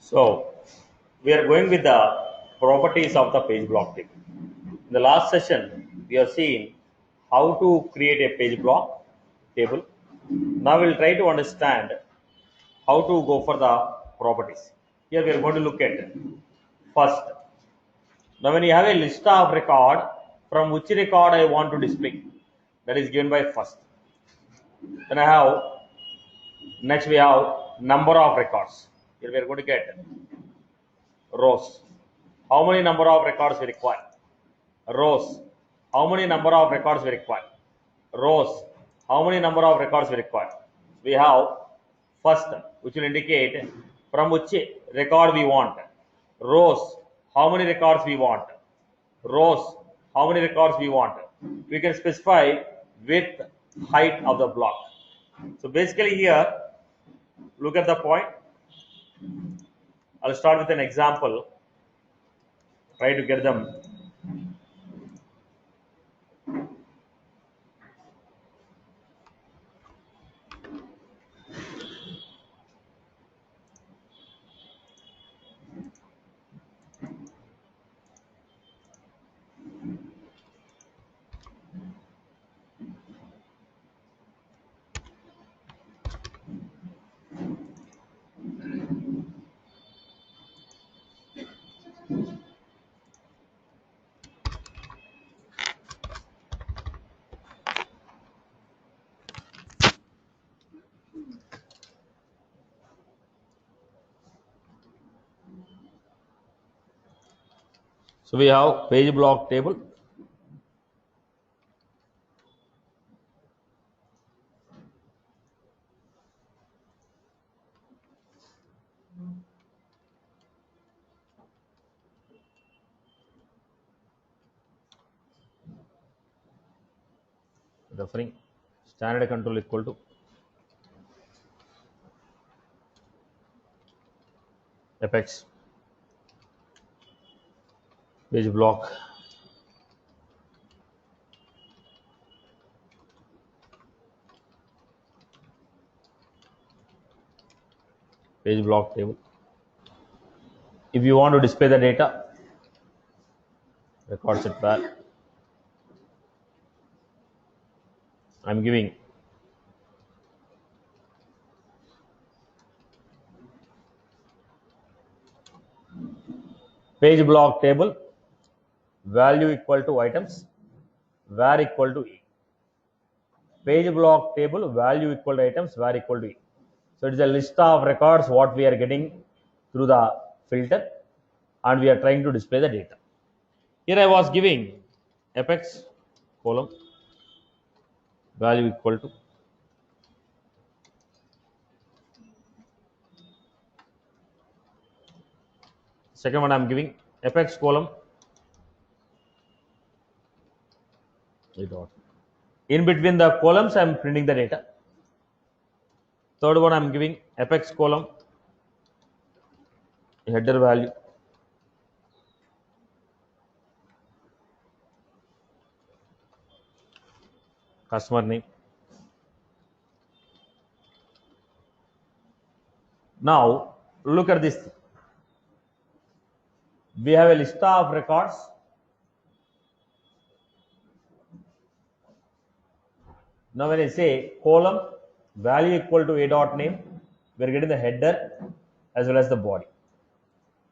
So we are going with the properties of the page block table. In the last session, we have seen how to create a page block table. Now we'll try to understand how to go for the properties. Here we are going to look at first. Now when you have a list of record, from which record I want to display, that is given by first. Then I have next we have number of records. Here we are going to get rows. How many number of records we require? Rows. How many number of records we require? Rows. How many number of records we require? We have first, which will indicate from which record we want. Rows. How many records we want? Rows. How many records we want? We can specify width, height of the block. So basically here, look at the point. I'll start with an example. Try to get them. So we have page block table. Referring standard control equal to apex page block table. If you want to display the data, record set var. I'm giving page block table value equal to items var equal to e. Page block table value equal to items var equal to e. So it is a list of records what we are getting through the filter, and we are trying to display the data. Here I was giving apex column value equal to second one. I'm giving apex column in between the columns I'm printing the data. Third one I'm giving apex column header value. Customer name. Now look at this. We have a list of records. Now when I say column value equal to a dot name, we are getting the header as well as the body.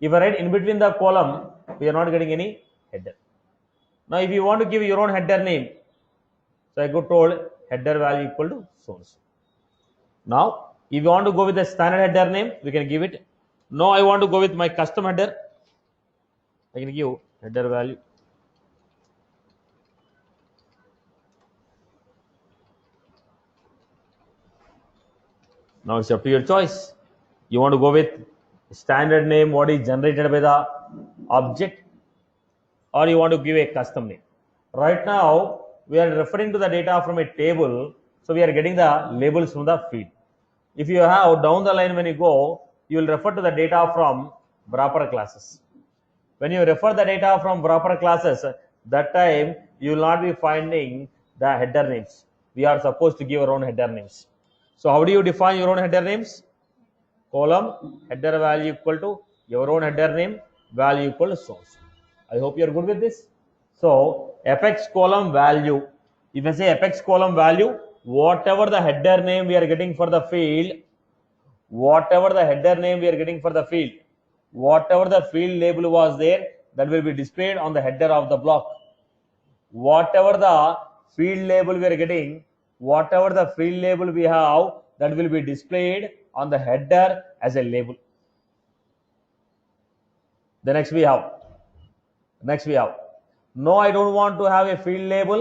If I write in between the column, we are not getting any header. Now if you want to give your own header name, so I go told header value equal to so and so. Now if you want to go with the standard header name, we can give it. No, I want to go with my custom header, I can give header value. Now it's up to your choice. You want to go with standard name what is generated by the object, or you want to give a custom name. Right now we are referring to the data from a table, so we are getting the labels from the field. If you have down the line when you go, you will refer to the data from wrapper classes. When you refer the data from wrapper classes, that time you will not be finding the header names. We are supposed to give our own header names. So how do you define your own header names? column header value equal to your own header name, value equal to source. I hope you are good with this. So fx column value, if I say fx column value, whatever the header name we are getting for the field, whatever the header name we are getting for the field, whatever the field label was there, that will be displayed on the header of the block. Whatever the field label we are getting, whatever the field label we have, that will be displayed on the header as a label. The next we have, no, I don't want to have a field label.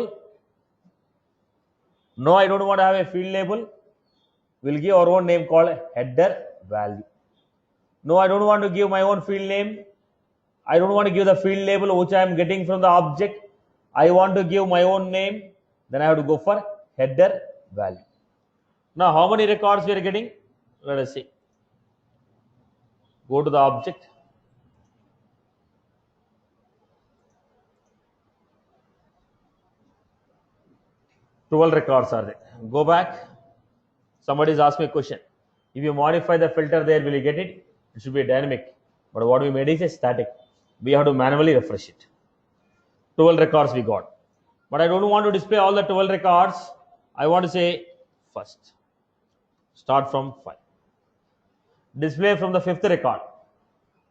No, I don't want to have a field label. We'll give our own name called header value. No, I don't want to give my own field name. I don't want to give the field label which I am getting from the object. I want to give my own name. Then I have to go for header value. Now, how many records we are getting? Let us see. Go to the object. Twelve records are there. Go back. Somebody is asking me a question. If you modify the filter there, will you get it? It should be dynamic. But what we made is a static. We have to manually refresh it. 12 records we got. But I don't want to display all the 12 records. I want to say first. Start from 5. Display from the 5th record.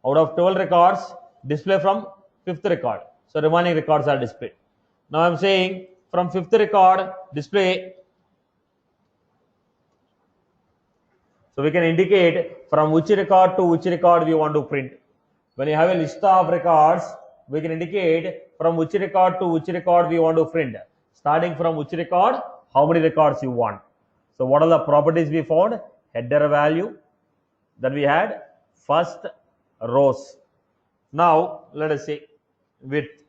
Out of 12 records, display from 5th record. So remaining records are displayed. Now I am saying from 5th record, display. So we can indicate from which record to which record we want to print. When you have a list of records, we can indicate from which record to which record we want to print. Starting from which record, how many records you want. So what are the properties we found? Header value. Then we had first rows. Now let us say width.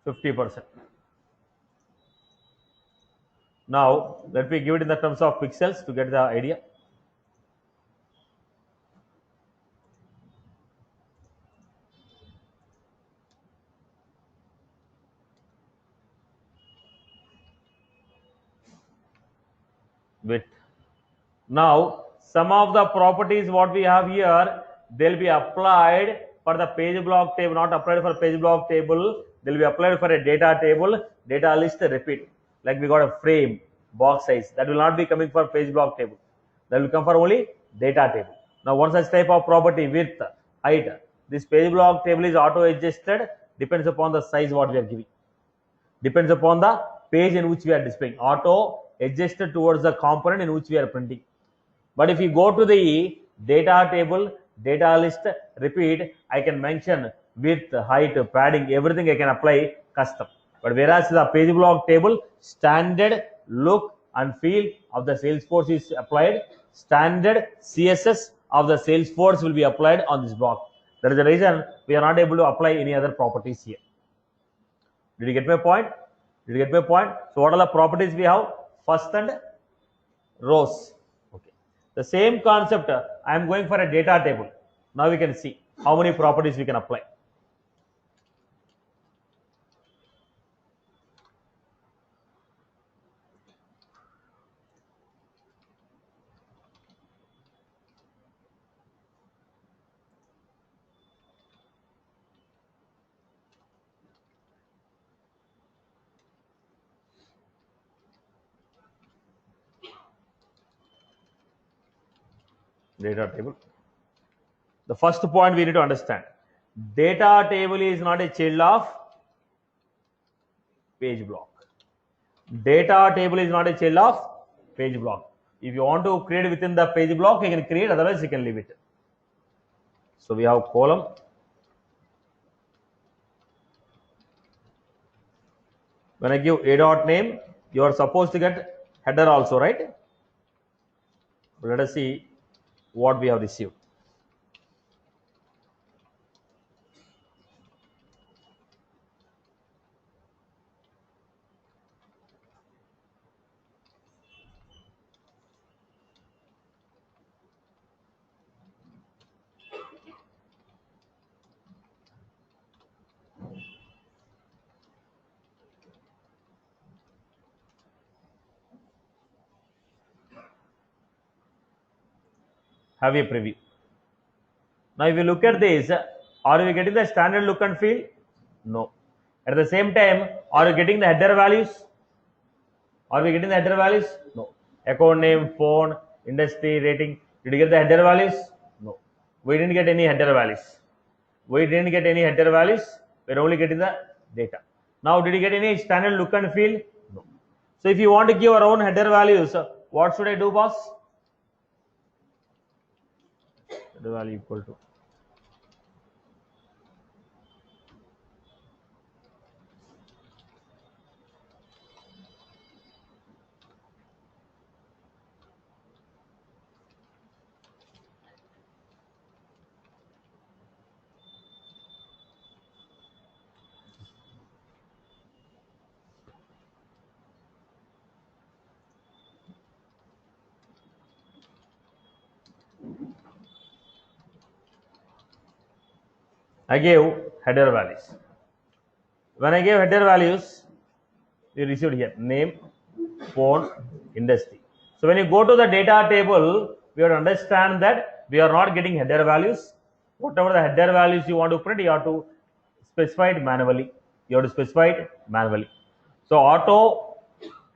%50. Now let me give it in the terms of pixels to get the idea. Width. Now some of the properties what we have here, they'll be applied for the page block table, not applied for page block table. They'll be applied for a data table, data list, repeat. Like we got a frame, box size. That will not be coming for page block table. That will come for only data table. Now one such type of property, width, height. This page block table is auto adjusted, depends upon the size what we are giving. Depends upon the page in which we are displaying. Auto adjusted towards the component in which we are printing. But if you go to the data table, data list, repeat, I can mention width, height, padding, everything I can apply custom. But whereas the page block table, standard look and feel of the Salesforce is applied, standard CSS of the Salesforce will be applied on this block. That is the reason we are not able to apply any other properties here. Did you get my point? Did you get my point? So what are the properties we have? First and rows. Okay. The same concept, I am going for a data table. Now we can see how many properties we can apply. Data table. The first point we need to understand, data table is not a child of page block. Data table is not a child of page block. If you want to create within the page block, you can create, otherwise you can leave it. So we have column. When I give a dot name, you are supposed to get header also, right? Let us see what we have received. have a preview. Now if you look at this, are we getting the standard look and feel? No. At the same time, are you getting the header values? Are we getting the header values? No. Account name, phone, industry, rating. Did you get the header values? No. We didn't get any header values. We didn't get any header values. We're only getting the data. Now, did you get any standard look and feel? No. So if you want to give our own header values, what should I do, boss? Header value equal to. I gave header values. When I gave header values, you received here name, phone, industry. So when you go to the data table, we have to understand that we are not getting header values. Whatever the header values you want to print, you have to specify it manually. You have to specify it manually. So auto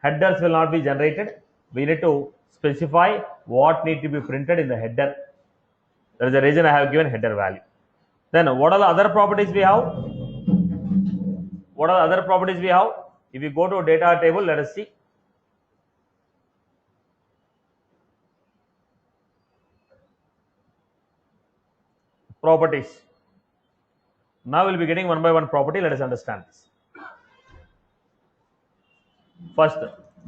headers will not be generated. We need to specify what need to be printed in the header. That is the reason I have given header value. Then what are the other properties we have? What are the other properties we have? If you go to data table, let us see. Properties. Now we'll be getting one by one property. Let us understand this. First,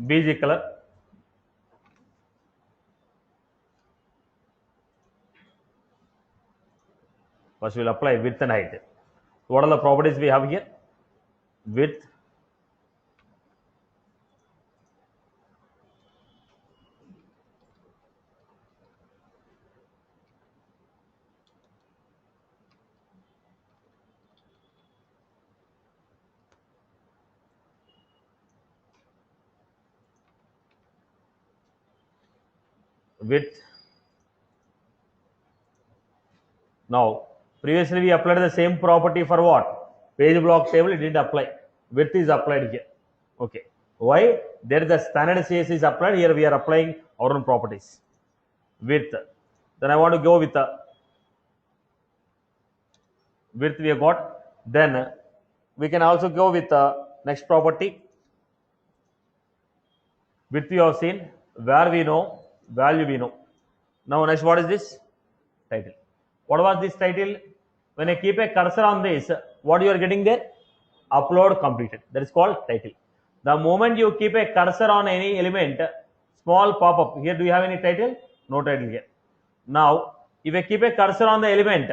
BG color. First, we'll apply width and height. What are the properties we have here? Width, width. Now, previously we applied the same property for what? Page block table, it didn't apply. Width is applied here. Okay. Why? There the standard CSS is applied. Here we are applying our own properties. Width. Then I want to go with the width we have got. Then we can also go with the next property. Width we have seen. Where we know. Value we know. Now next, what is this? Title. What was this title? When I keep a cursor on this, what you are getting there? Upload completed. That is called title. The moment you keep a cursor on any element, small pop-up. Here, do you have any title? No title here. Now, if I keep a cursor on the element,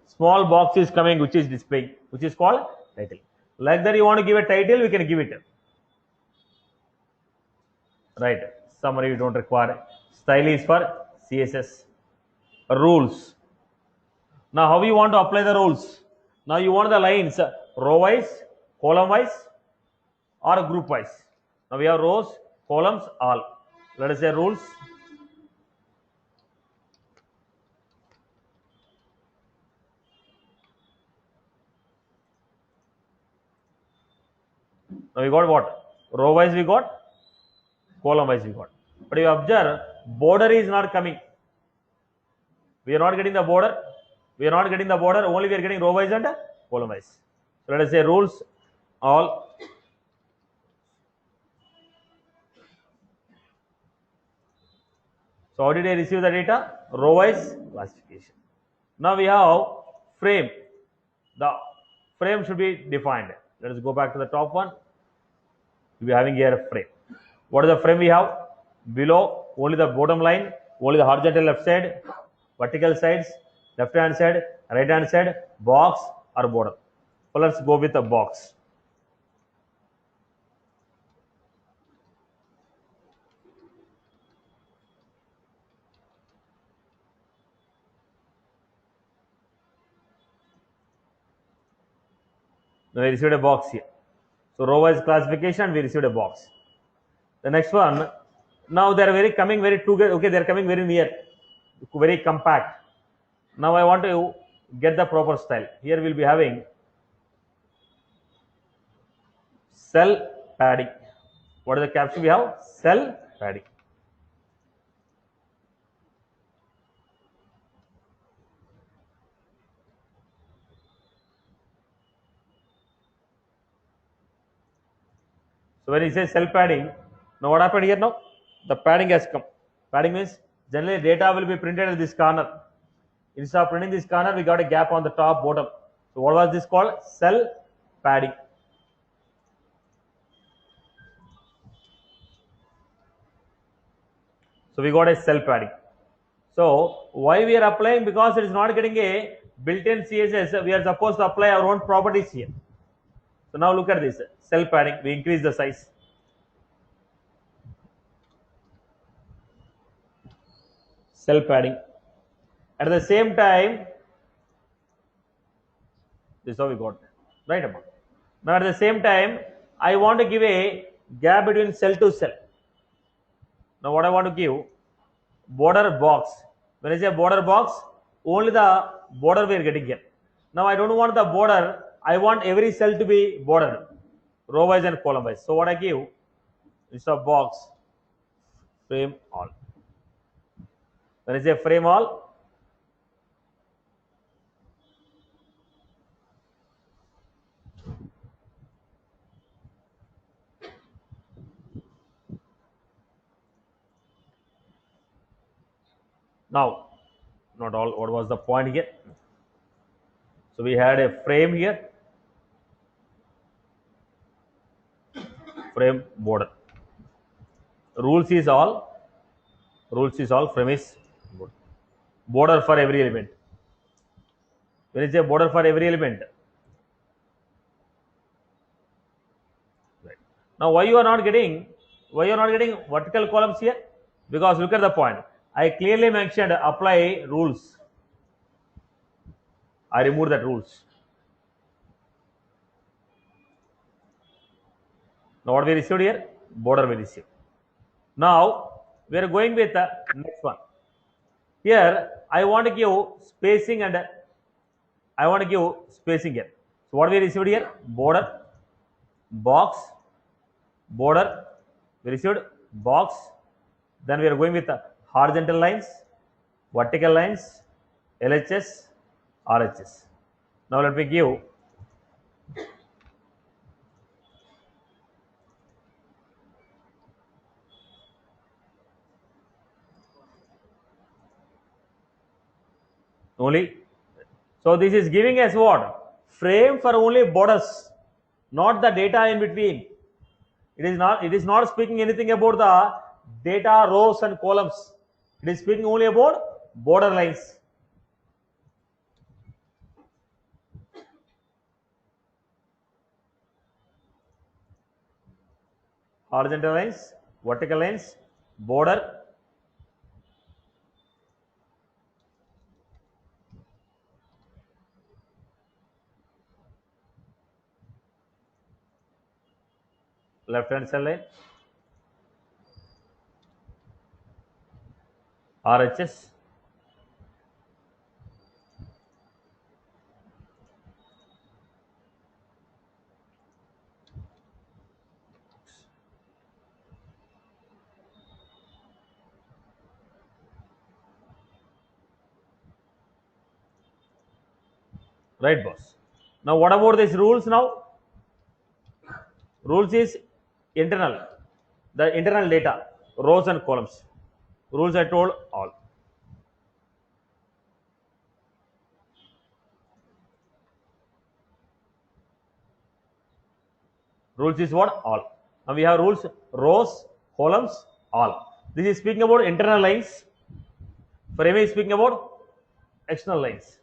small box is coming which is displaying, which is called title. Like that, you want to give a title, we can give it. Right. Summary we don't require. Style is for CSS. Rules. Now how you want to apply the rules? Now you want the lines row wise, column wise, or group wise. Now we have rows, columns, all. Let us say rules. Now we got what? Row wise we got, column wise we got. But you observe border is not coming. We are not getting the border. Only we are getting row wise and column wise. So let us say rules all. So how did I receive the data? Row wise classification. Now we have frame. The frame should be defined. Let us go back to the top one. We are having here a frame. What is the frame we have? Below only the bottom line, only the horizontal left side, vertical sides, left hand side, right hand side, box or border. So let's go with the box. Now we received a box here. So row wise classification, we received a box. The next one, now they are coming very together. Okay, they are coming very near, very compact. Now I want to get the proper style. Here we'll be having cell padding. What is the caption we have? Cell padding. So when you say cell padding, now what happened here now? The padding has come. Padding means generally data will be printed at this corner. Instead of printing this corner, we got a gap on the top bottom. So what was this called? Cell padding. So we got a cell padding. So why we are applying? Because it is not getting a built-in CSS. We are supposed to apply our own properties here. So now look at this cell padding. We increase the size. Cell padding. At the same time, this is how we got right about. Now at the same time, I want to give a gap between cell to cell. Now what I want to give, border box. When I say border box, only the border we are getting here. Now I don't want the border. I want every cell to be bordered, row wise and column wise. So what I give, instead of box, frame all. When I say frame all, now not all. What was the point here? So we had a frame here, frame border. Rules is all, frame is border for every element. When you say border for every element, right. Now why you are not getting vertical columns here? Because look at the point. I clearly mentioned apply rules. I removed that rules. Now what we received here? Border we received. Now we are going with the next one. Here I want to give spacing and I want to give spacing here. So what we received here? Border, box, border. We received box. Then we are going with the horizontal lines, vertical lines, LHS, RHS. Now let me give only. So this is giving us what? Frame for only borders, not the data in between. It is not speaking anything about the data rows and columns. It is speaking only about border lines. Horizontal lines, vertical lines, border. Left hand side line, RHS, right boss. Now what about these rules now? Rules is internal, the internal data, rows and columns. Rules I told all. Rules is what? All. Now we have rules, rows, columns, all. This is speaking about internal lines. Frame is speaking about external lines.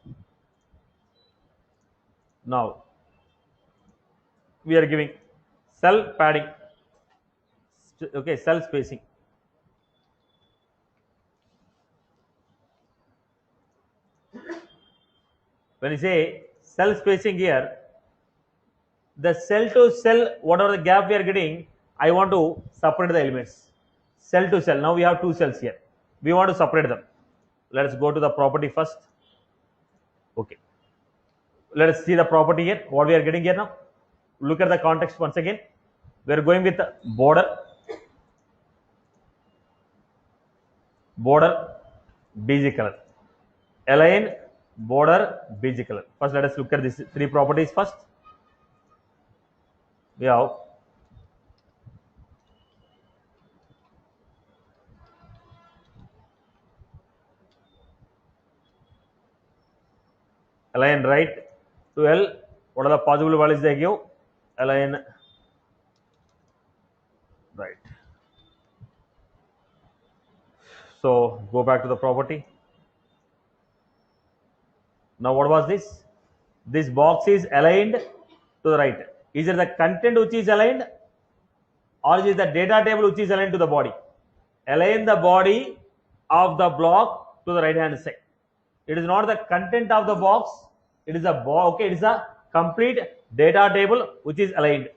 Now we are giving cell padding, okay, cell spacing. When you say cell spacing here, the cell to cell, whatever the gap we are getting, I want to separate the elements cell to cell. Now we have two cells here, we want to separate them. Let's go to the property first. Okay, let us see the property here, what we are getting here. Now look at the context once again. We are going with border bg color, align, border, bg color. First let us look at these three properties first. We have align right to L. What are the possible values they give? Align right. So go back to the property. Now what was this? This box is aligned to the right. Is it the content which is aligned, or is it the data table which is aligned to the body? Align the body of the block to the right hand side. It is not the content of the box. It is a okay. It is a complete data table which is aligned.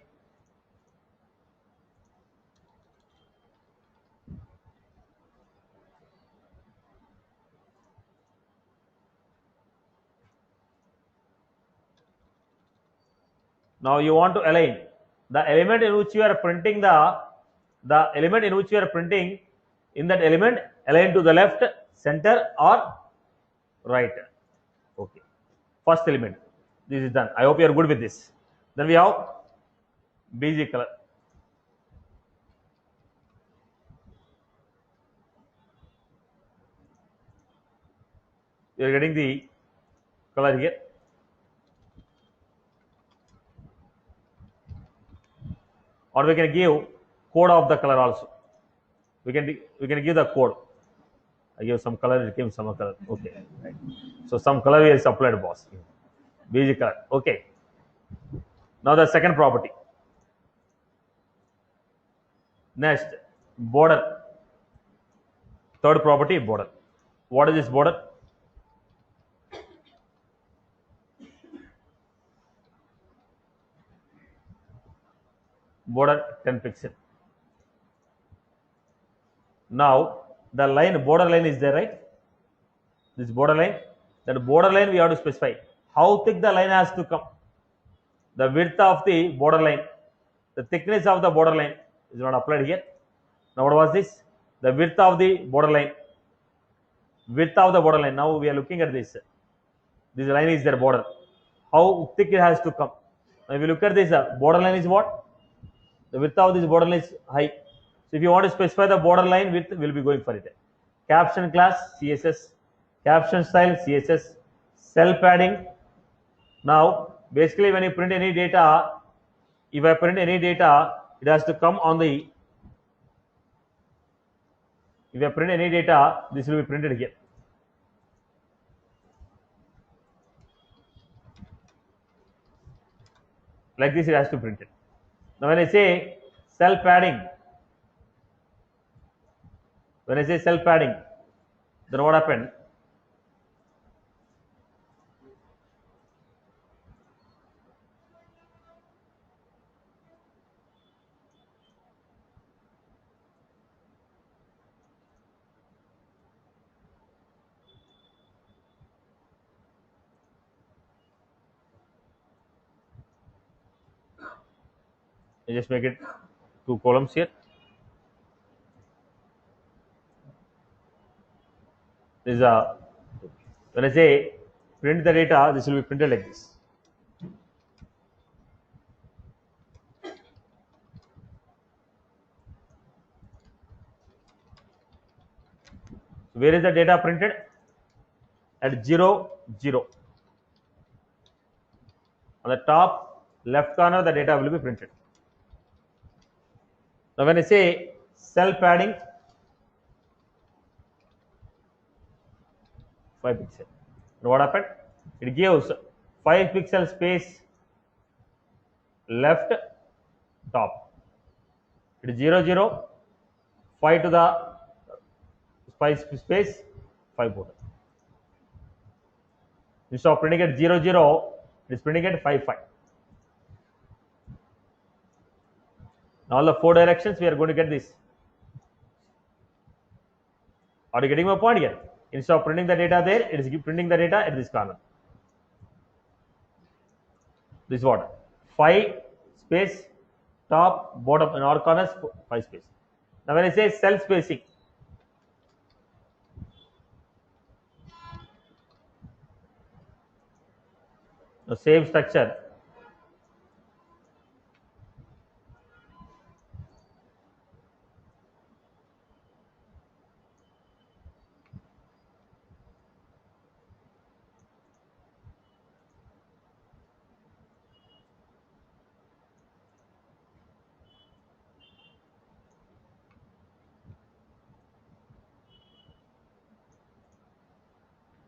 Now you want to align the element in which you are printing the element in which you are printing, in that element align to the left, center or right. Okay, first element, this is done. I hope you are good with this. Then we have bg color. You are getting the color here. Or we can give code of the color also. We can give the code. I give some color, it came some color. Okay, right. So some color is applied, boss. bg color. Okay. Now the second property. Next, border. Third property, border. What is this border? Border 10 pixel. Now the line, border line is there, right? This border line. That border line we have to specify how thick the line has to come. The width of the border line, the thickness of the border line is not applied here. Now what was this? The width of the border line. Width of the border line. Now we are looking at this. This line is their border. How thick it has to come. Now if you look at this, border line is what? The width of this border line is high. So if you want to specify the border line width, we'll be going for it. Caption class CSS, caption style CSS, cell padding. Now basically when you print any data, if I print any data, it has to come on the, if I print any data, this will be printed here. Like this it has to print it. Now when I say cell padding, then what happened? I just make it 2 columns here. This is a, when I say print the data, this will be printed like this. Where is the data printed? At 0, 0. On the top left corner, the data will be printed. Now when I say cell padding, 5 pixel. What happened? It gives 5 pixel space left top. It is 0, 0, 5 to the 5 space, 5 border. Instead of printing at 0, 0, it is printing at 5, 5. Now all the 4 directions we are going to get this. Are you getting my point here? Instead of printing the data there, it is printing the data at this corner. This is what? 5 space, top, bottom, in all corners, 5 space. Now when I say cell spacing, the same structure.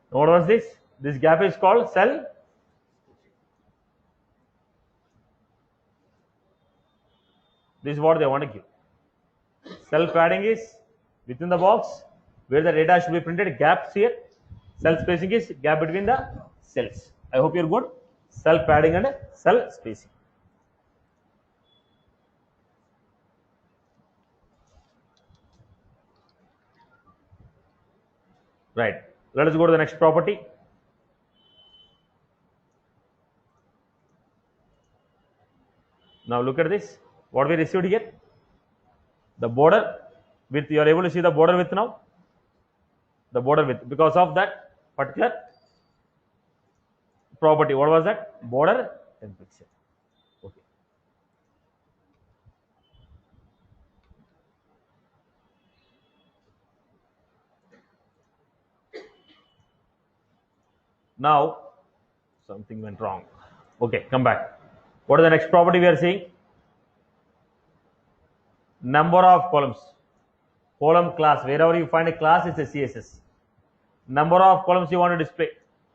What was this? This gap is called cell. This is what they want to give. Cell padding is within the box where the data should be printed. Gaps here. Cell spacing is gap between the cells. I hope you're good. Cell padding and cell spacing. Right. Let us go to the next property. Now look at this. What we received here? The border width. You are able to see the border width now. The border width, because of that particular property. What was that? Border 10 pixel. Okay. Now something went wrong. Okay, come back. What is the next property we are seeing? Number of columns. Column class. Wherever you find a class, it's a CSS. Number of columns you want to display.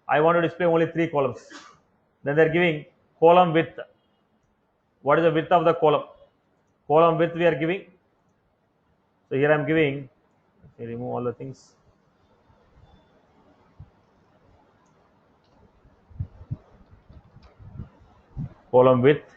I want to display only 3 columns. Then they're giving column width. What is the width of the column? Column width we are giving. So here I am giving. Okay, remove all the things. Column width.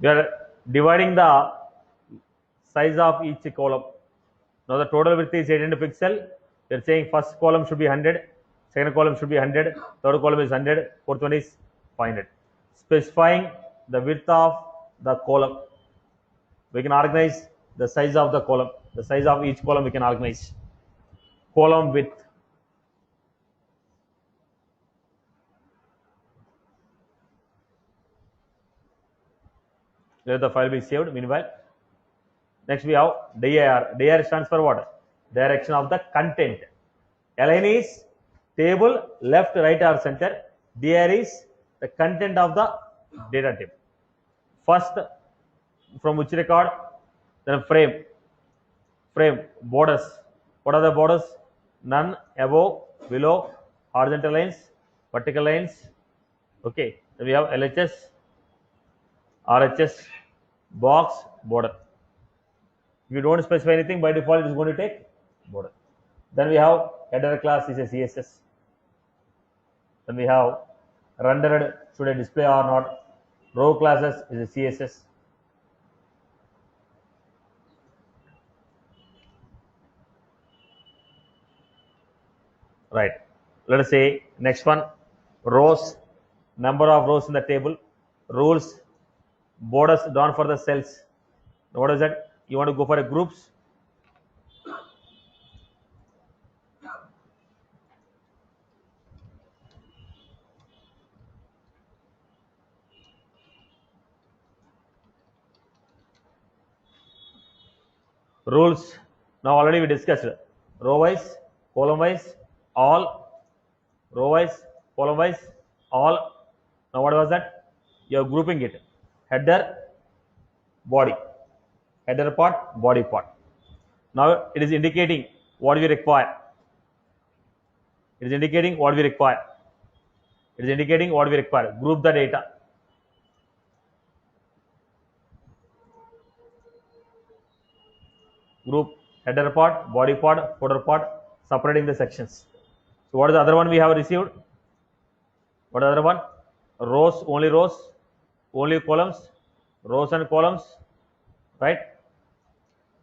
We are dividing the size of each column. Now the total width is 800 pixel. We are saying first column should be 100, second column should be 100, third column is 100, fourth one is 500. Specifying the width of the column. We can organize the size of the column. The size of each column we can organize. Column width. Let the file be saved meanwhile. Next we have dir. Dir stands for what? Direction of the content. Align is table, left, right or center. Dir is the content of the data table. First from which record, then frame. Frame, borders. What are the borders? None, above, below, horizontal lines, vertical lines. Okay, then we have LHS, RHS, box, border. If you don't specify anything, by default it is going to take border. Then we have header class is a CSS. Then we have rendered should I display or not. Row classes is a CSS. Right. Let us say next one, rows, number of rows in the table, rules, borders drawn for the cells. Now what is that? You want to go for a groups. Rules. Now already we discussed row wise, column wise, all, row wise, column wise, all. Now what was that? you are grouping it. Header, body. Header part, body part. Now it is indicating what we require. It is indicating what we require. It is indicating what we require. Group the data. Group header part, body part, footer part, separating the sections. So what is the other one we have received? What is the other one? Rows, only columns, rows and columns, right?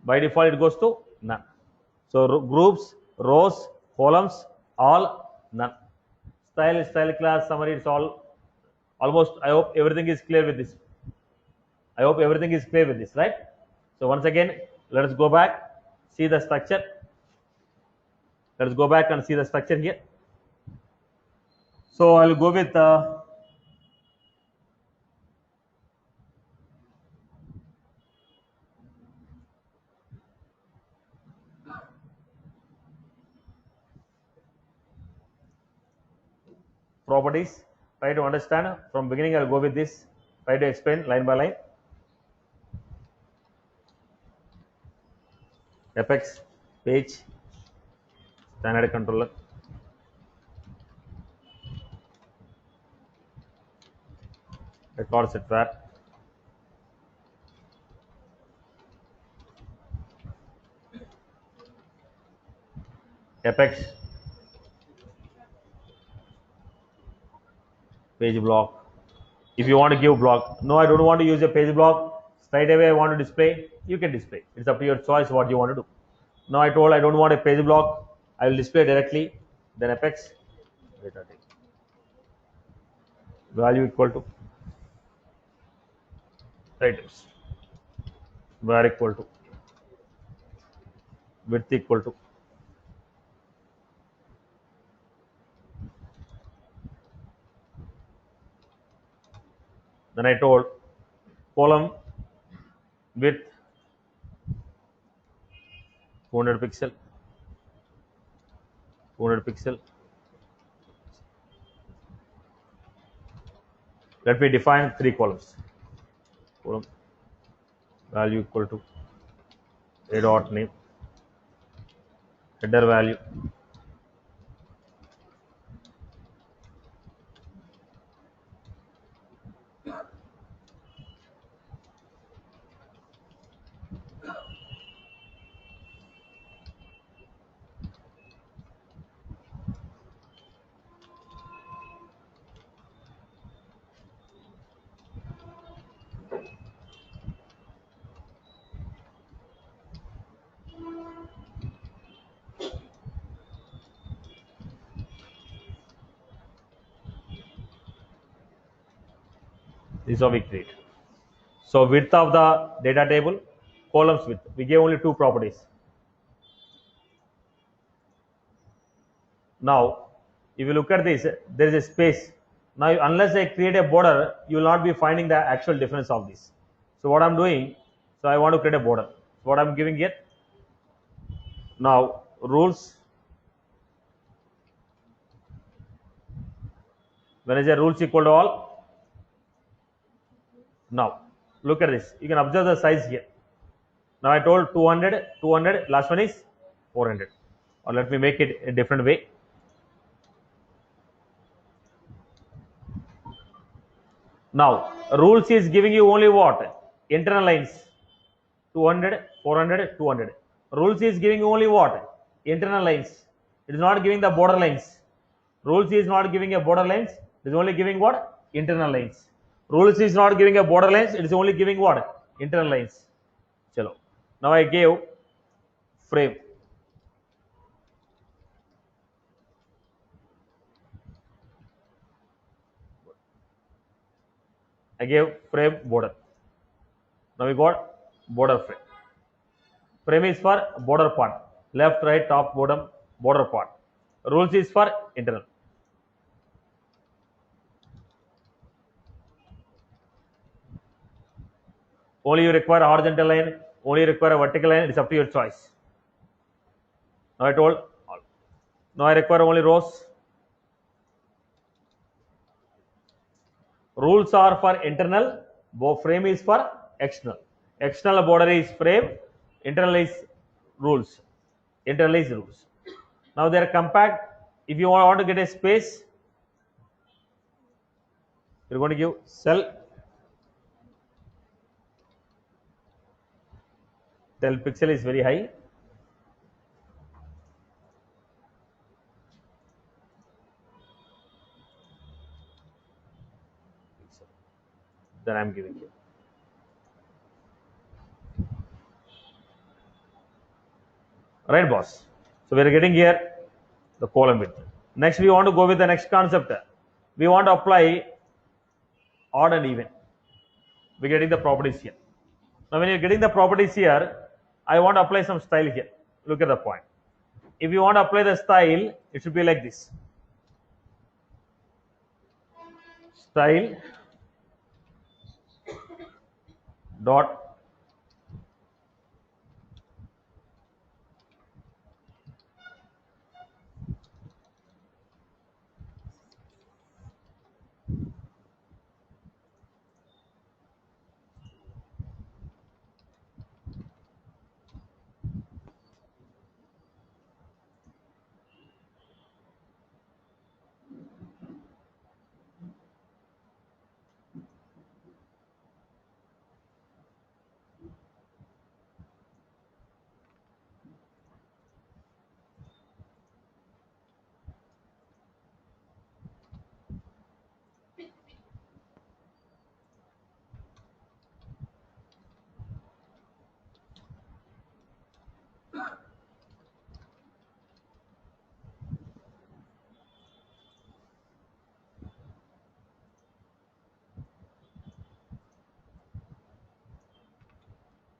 By default it goes to none. So groups, rows, columns, all none. Style class, summary, it's all almost. I hope everything is clear with this. I hope everything is clear with this, right? So once again, let us go back, see the structure. Let us go back and see the structure here. So I'll go with properties. Try to understand from beginning. I'll go with this. Try to explain line by line. Apex, page, standard controller, record set var, Apex, page block. If you want to give block, no, I don't want to use a page block. Straight away I want to display. You can display. It's up to your choice what you want to do. Now I told I don't want a page block. I will display directly. Then Apex, data type, value equal to items, var equal to width equal to then I told column width 200 pixel, 200 pixel. Let me define 3 columns. Column value equal to a dot name, header value, this is how we create. So width of the data table, columns width. We gave only 2 properties. Now, if you look at this, there is a space. Now, unless I create a border, you will not be finding the actual difference of this. So what I'm doing, so I want to create a border. So what I'm giving here. Now, rules. When is a rules equal to all? Now, look at this. You can observe the size here. Now I told 200, 200, last one is 400. Or let me make it a different way. Now, rules is giving you only what? Internal lines. 200, 400, 200. Rules is giving you only what? Internal lines. It is not giving the border lines. Rules is not giving a border lines. It is only giving what? Internal lines. Rules is not giving a border lines. It is only giving what? Internal lines. Chalo. Now I gave frame. I gave frame border. Now we got border frame. Frame is for border part. Left, right, top, bottom, border part. Rules is for internal. Only you require a horizontal line, only you require a vertical line, it's up to your choice. Now I told all. Now I require only rows. Rules are for internal, frame is for external. External border is frame, internal is rules. Internal is rules. Now they are compact. If you want to get a space, you're going to give cell 12 pixel is very high. Then I am giving you. Right, boss. So we are getting here the column width. Next, we want to go with the next concept. We want to apply odd and even. We're getting the properties here. Now, when you're getting the properties here, I want to apply some style here. Look at the point. If you want to apply the style, it should be like this. Style dot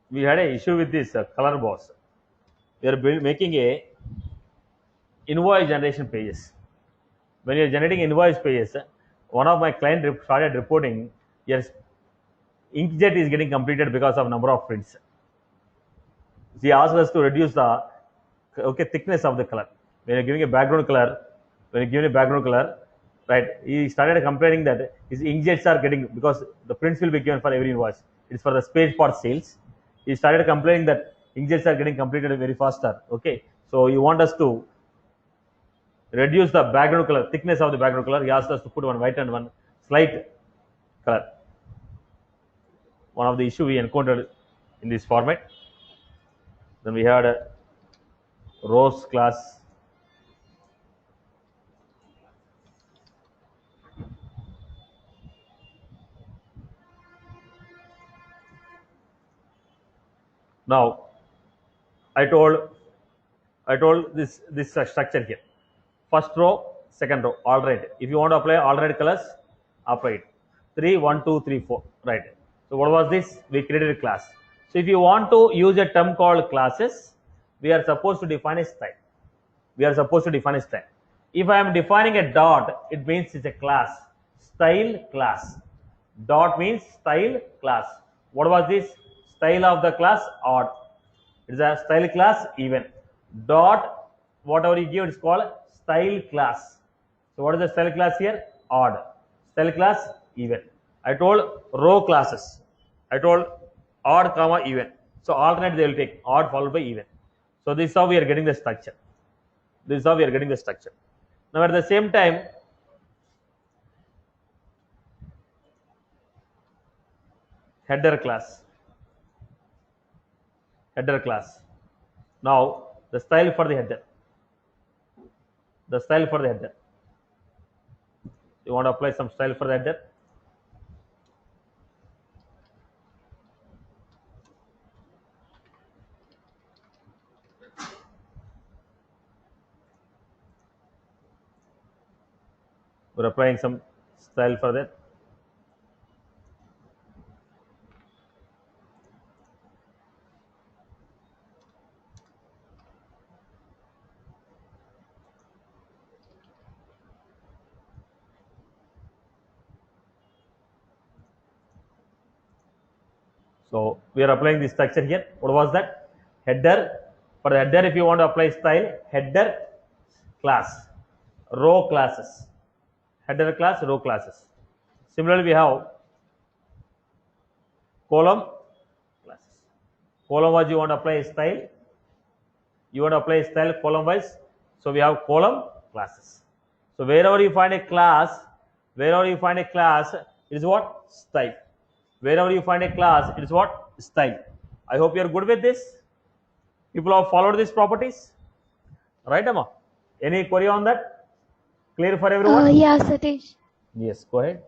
we had an issue with this color boss. We are making a invoice generation pages. When you are generating invoice pages, one of my client started reporting, yes, inkjet is getting completed because of number of prints. He asked us to reduce the thickness of the color. When you're giving a background color, right? He started complaining that his inkjets are getting, because the prints will be given for every invoice. It's for the spare part sales. He started complaining that inkjets are getting completed very faster. Okay, so you want us to reduce the background color, thickness of the background color. He asked us to put one white and one slight color. One of the issue we encountered in this format. Then we had a rows class. Now, I told this structure here. First row, second row, all right. If you want to apply all right colors, apply it. 3, 1, 2, 3, 4, right. So what was this? We created a class. So if you want to use a term called classes, we are supposed to define a style. If I am defining a dot, it means it's a class. Style class. Dot means style class. What was this? Style of the class odd. It is a style class even. Dot, whatever you give, it's called style class. So what is the style class here? Odd. Style class even. I told row classes. I told odd comma even. So alternate they will take odd followed by even. So this is how we are getting the structure. Now at the same time, header class. Now the style for the header. You want to apply some style for the header. We're applying some style for that. So we are applying this structure here. What was that? Header. For the header, if you want to apply style, header class, row classes. Header class, row classes. Similarly, we have column classes. Column wise, you want to apply style. You want to apply style column wise. So we have column classes. So wherever you find a class, it is what? Style. Wherever you find a class, it is what? Style. I hope you are good with this. People have followed these properties. Right, Amma? Any query on that? Clear for everyone? Yeah, Satish. Yes, go ahead.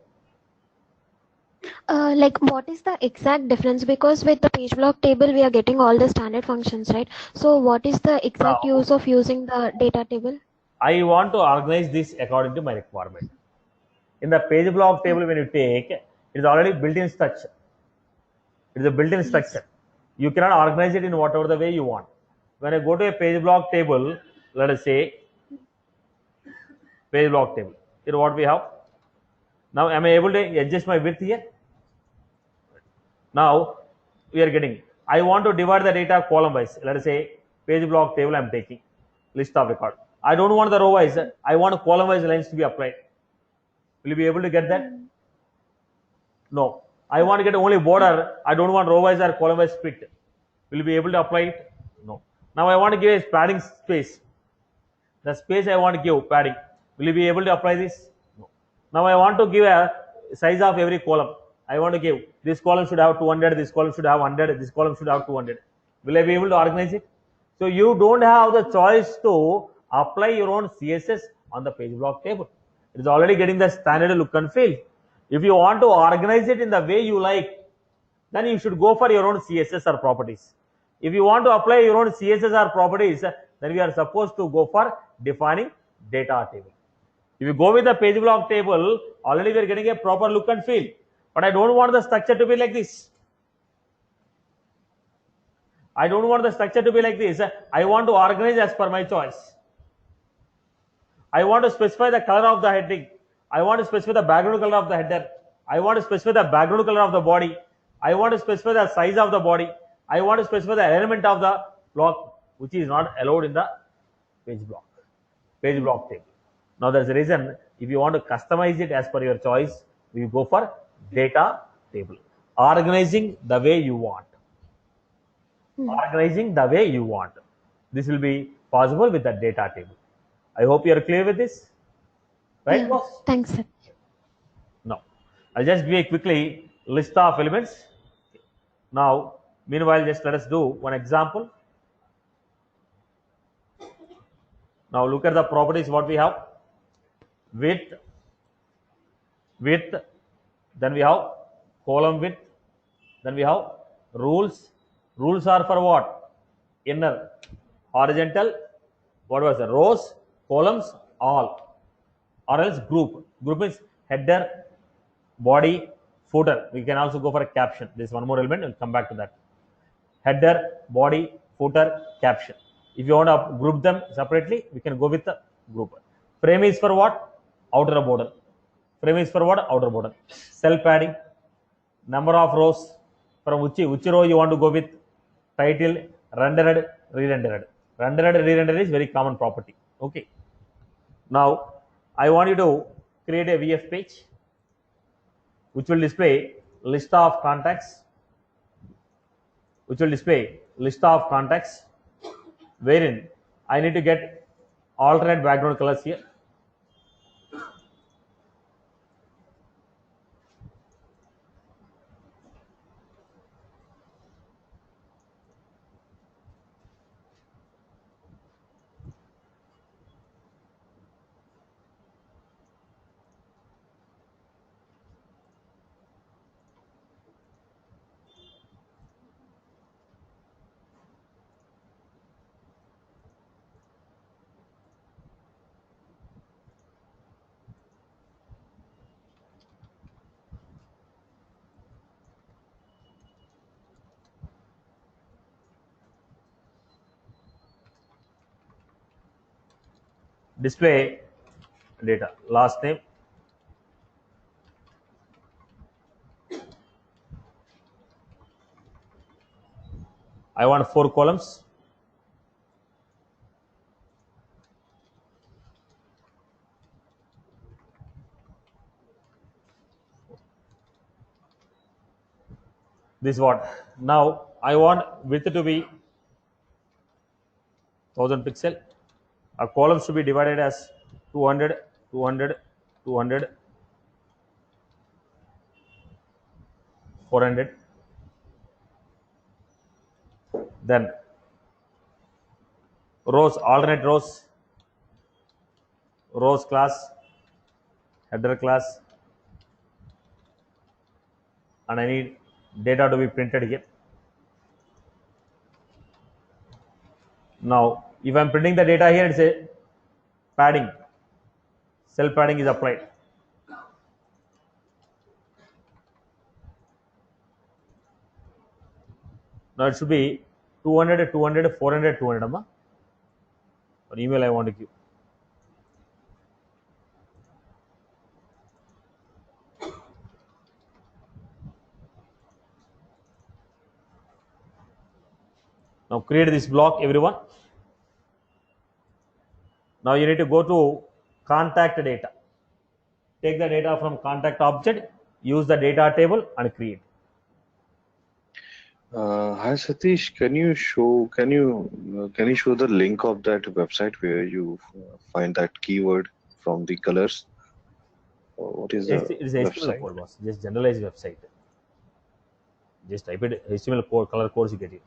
Like, what is the exact difference? Because with the page block table, we are getting all the standard functions, right? So, what is the exact Now, use of using the data table? I want to organize this according to my requirement. In the page block Oh, table, when you take, it is already built-in structure. It is a built-in yes. structure. You cannot organize it in whatever the way you want. When I go to a page block table, let us say page block table. Here what we have. Now, am I able to adjust my width here? Now, we are getting. I want to divide the data column wise. Let us say page block table I am taking. List of record. I don't want the row wise. I want column wise lines to be applied. Will you be able to get that? Mm. No. I want to get only border. I don't want row wise or column wise split. Will you be able to apply it? No. Now I want to give a padding space. The space I want to give padding. Will you be able to apply this? No. Now I want to give a size of every column. I want to give this column should have 200, this column should have 100, this column should have 200. Will I be able to organize it? So you don't have the choice to apply your own CSS on the page block table. It is already getting the standard look and feel. If you want to organize it in the way you like, then you should go for your own CSS or properties. If you want to apply your own CSS or properties, then we are supposed to go for defining data table. If you go with the page block table, already we are getting a proper look and feel. But I don't want the structure to be like this. I don't want the structure to be like this. I want to organize as per my choice. I want to specify the color of the heading. I want to specify the background color of the header. I want to specify the background color of the body. I want to specify the size of the body. I want to specify the element of the block, which is not allowed in the page block, page block table. Now there's a reason. If you want to customize it as per your choice, you go for data table. Organizing the way you want. Mm. Organizing the way you want. This will be possible with the data table. I hope you are clear with this. Right, Yeah, boss? thanks, Satish. Now, I'll just give a quickly list of elements. Now, meanwhile, just let us do one example. Now, look at the properties what we have. Width, width, then we have column width, then we have rules. Rules are for what? Inner, horizontal, what was the rows, columns, all, or else group. Group is header, body, footer. We can also go for a caption. This is one more element. We'll come back to that. Header, body, footer, caption. If you want to group them separately, we can go with the group. Frame is for what? Outer border. Frame is for what? Outer border. Cell padding, number of rows. From which row you want to go with? Title, rendered, re-rendered. Rendered, re-rendered is very common property. Okay. Now, I want you to create a VF page which will display list of contacts, wherein I need to get alternate background colors here. Display data, last name, I want 4 columns. This is what. Now I want width to be 1000 pixel. Our columns to be divided as 200, 200, 200, 400. Then rows, alternate rows class, header class, and I need data to be printed here. Now if I am printing the data here, it's a padding, cell padding is applied. Now it should be 200, 200, 400, 200. Amma. Or email I want to give. Now create this block, everyone. Now you need to go to contact data. Take the data from contact object, use the data table and create. Hi Satish, can you show the link of that website where you find that keyword from the colors? What is the It's HTML website? code, boss. Just generalized website. Just type it HTML code, color codes, you get it.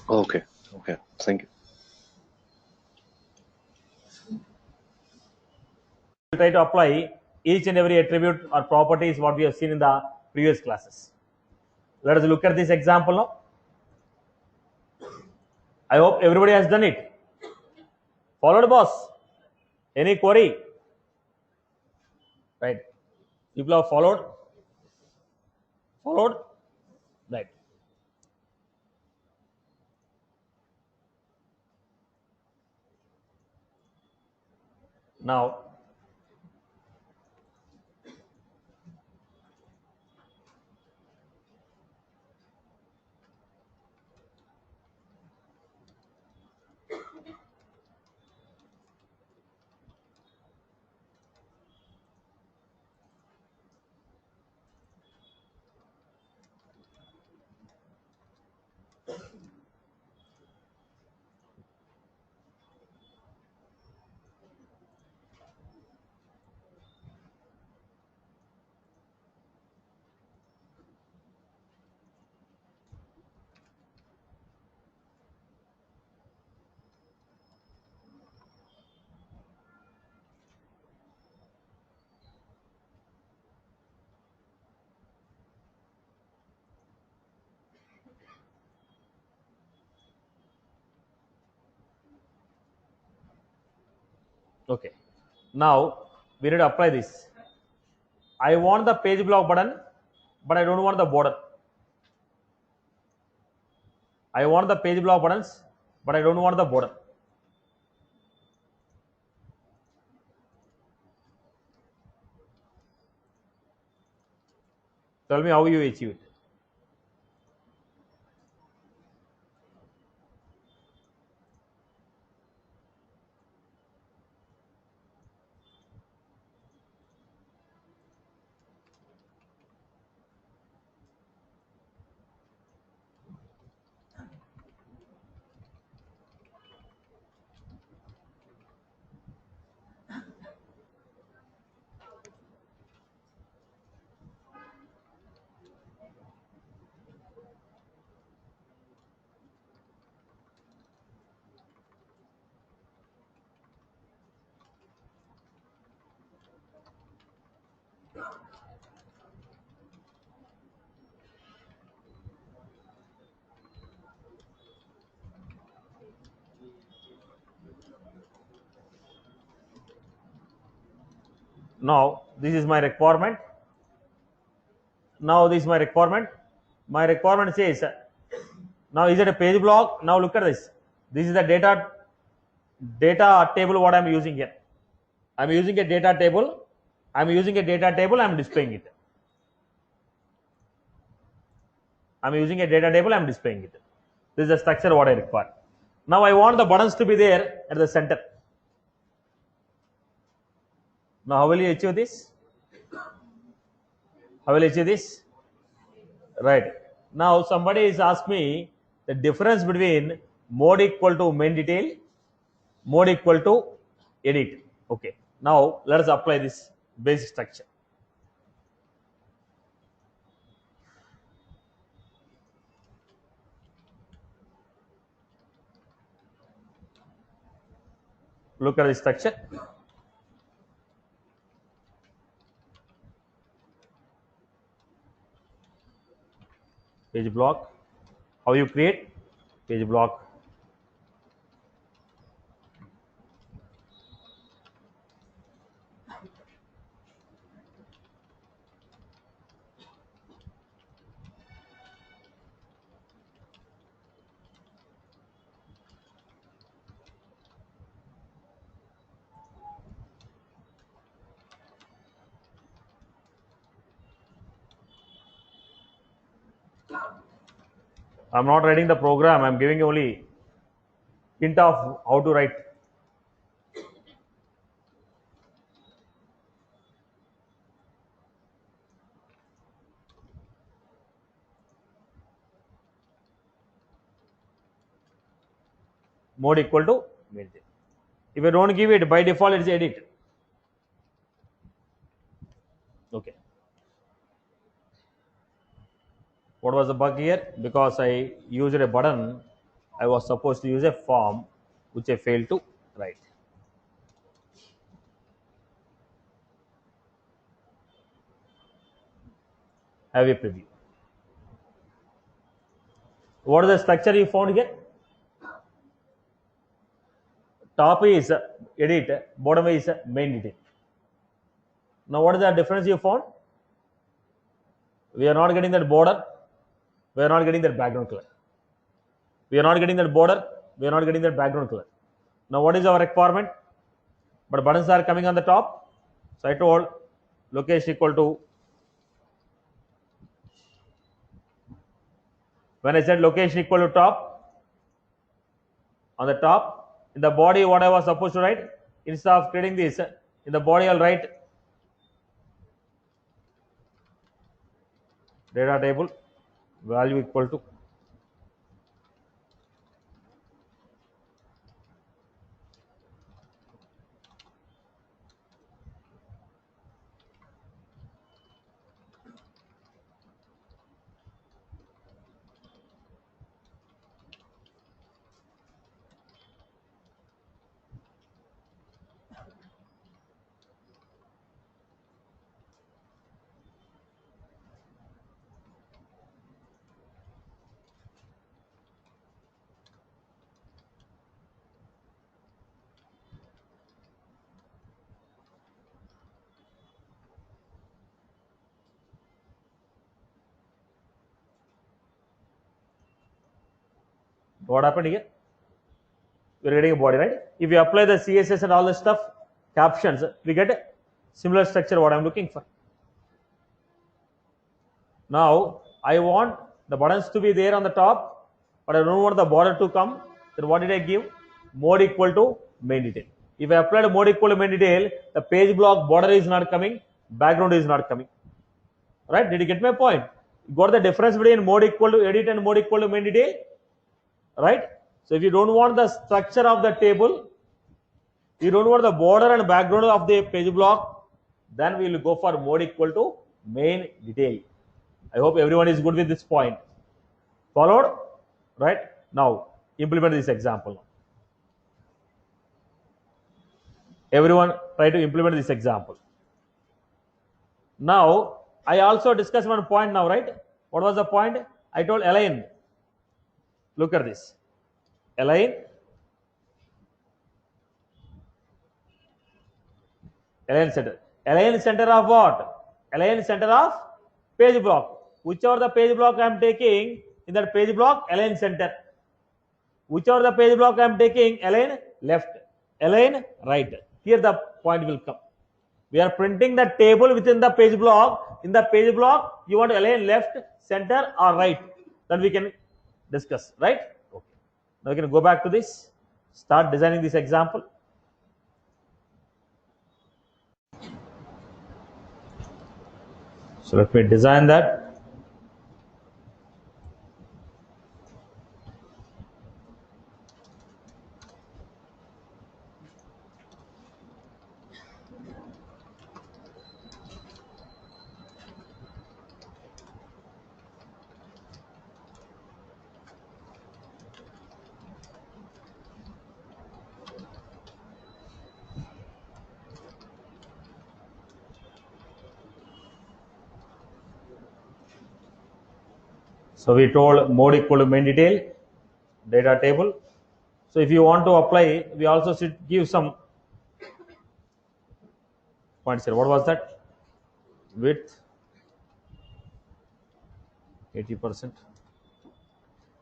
Okay, thank you. We'll try to apply each and every attribute or properties what we have seen in the previous classes. Let us look at this example now. I hope everybody has done it. Followed, boss? Any query? Right. People have followed? Followed? Right. Now, okay. Now we need to apply this. I want the page block button, but I don't want the border. I want the page block buttons, but I don't want the border. Tell me how you achieve it. Now this is my requirement. Now this is my requirement. My requirement says, now is it a page block? Now look at this. This is the data table what I am using here. I am using a data table. I am using a data table. I am displaying it. I am using a data table. I am displaying it. This is the structure what I require. Now I want the buttons to be there at the center. Now how will you achieve this? How will I see this? Right. Now somebody is asked me the difference between mode equal to main detail, mode equal to edit. Okay. Now let us apply this basic structure. Look at the structure. Page block. How you create page block? I'm not writing the program. I'm giving only hint of how to write. Mode equal to main detail. If you don't give it, by default it's edit. Okay. What was the bug here? Because I used a button, I was supposed to use a form which I failed to write. Have a preview. What is the structure you found here? Top is edit, bottom is main detail. Now what is the difference you found? We are not getting that border, we are not getting that background color. We are not getting that border, we are not getting that background color. Now what is our requirement? But buttons are coming on the top. So I told location equal to, when I said location equal to top, on the top, in the body what I was supposed to write, instead of creating this, in the body I'll write data table value equal to what happened here? We're getting a body, right? If you apply the CSS and all this stuff, captions, we get a similar structure what I'm looking for. Now I want the buttons to be there on the top, but I don't want the border to come. Then what did I give? Mode equal to main detail. If I apply the mode equal to main detail, the page block border is not coming, background is not coming. Right? Did you get my point? You got the difference between mode equal to edit and mode equal to main detail? Right? So if you don't want the structure of the table, you don't want the border and background of the page block, then we will go for mode equal to main detail. I hope everyone is good with this point. Followed? Right? Now implement this example. Everyone try to implement this example. Now I also discussed one point now, right? What was the point? I told align. Look at this. Align. Align center. Align center of what? Align center of page block. Whichever the page block I am taking, in that page block, align center. Whichever the page block I am taking, align left, align right. Here the point will come. We are printing the table within the page block. In the page block, you want to align left, center or right. Then we can discuss, right? Okay. Now we can go back to this. Start designing this example. So let me design that. So we told mode equal to main detail, data table. So if you want to apply, we also should give some points here. What was that? Width 80%.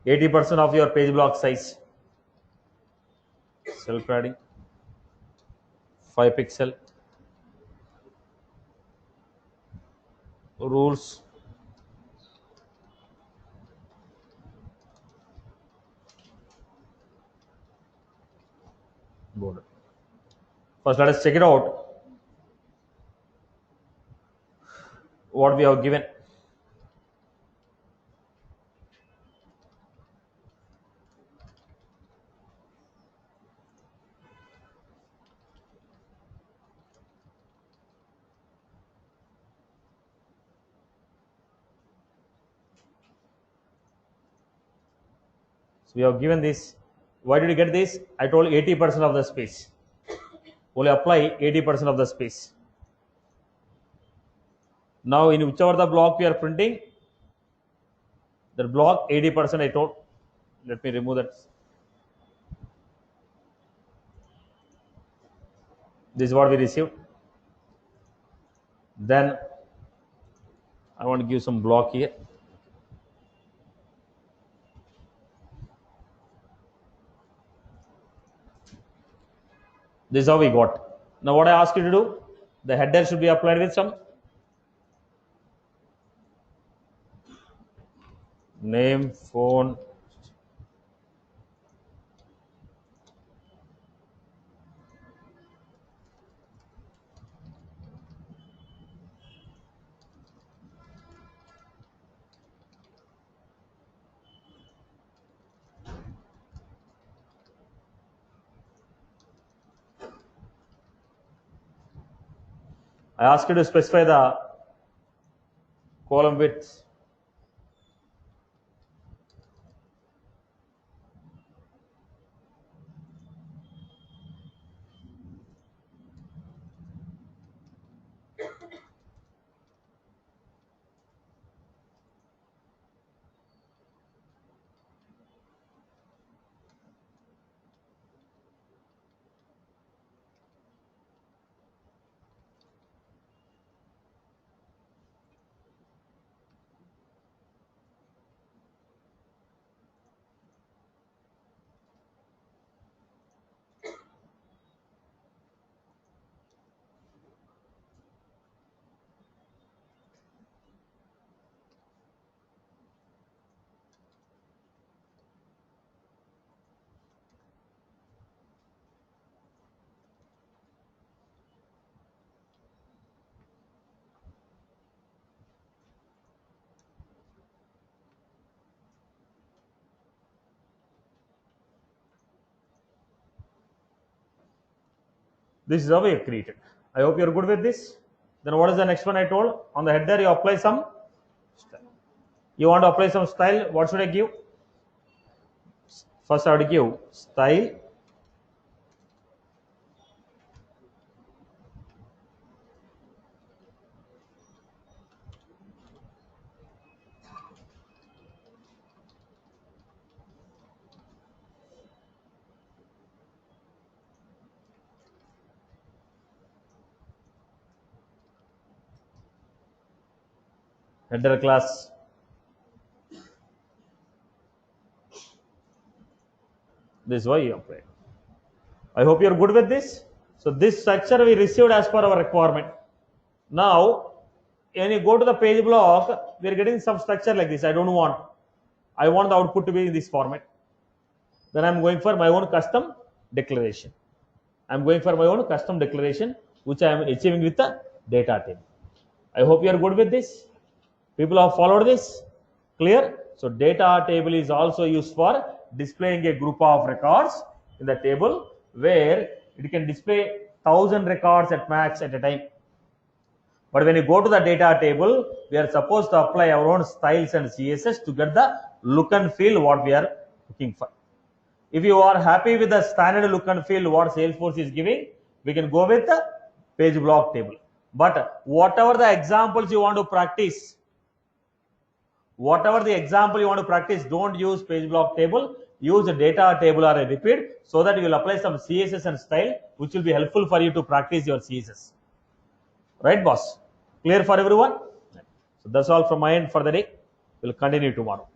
80% of your page block size. Cell padding 5 pixel. Rules. Border. First, let us check it out. What we have given. So we have given this. Why did you get this? I told 80% of the space. Only apply 80% of the space. Now in whichever the block we are printing, the block 80% I told. Let me remove that. This is what we received. Then I want to give some block here. This is how we got. Now what I ask you to do, the header should be applied with some name, phone. I ask you to specify the column width. This is how we have created. I hope you are good with this. Then what is the next one I told? On the header you apply some style. You want to apply some style. What should I give? First I have to give style. Header class. This is why you apply. I hope you are good with this. So this structure we received as per our requirement. Now, when you go to the page block, we are getting some structure like this. I don't want. I want the output to be in this format. Then I am going for my own custom declaration. I am going for my own custom declaration, which I am achieving with the data table. I hope you are good with this. People have followed this? Clear? So data table is also used for displaying a group of records in the table where it can display 1000 records at max at a time. But when you go to the data table, we are supposed to apply our own styles and CSS to get the look and feel what we are looking for. If you are happy with the standard look and feel what Salesforce is giving, we can go with the page block table. But whatever the examples you want to practice, don't use page block table. Use a data table or a repeat so that you will apply some CSS and style, which will be helpful for you to practice your CSS. Right, boss? Clear for everyone? So that's all from my end for the day. We'll continue tomorrow.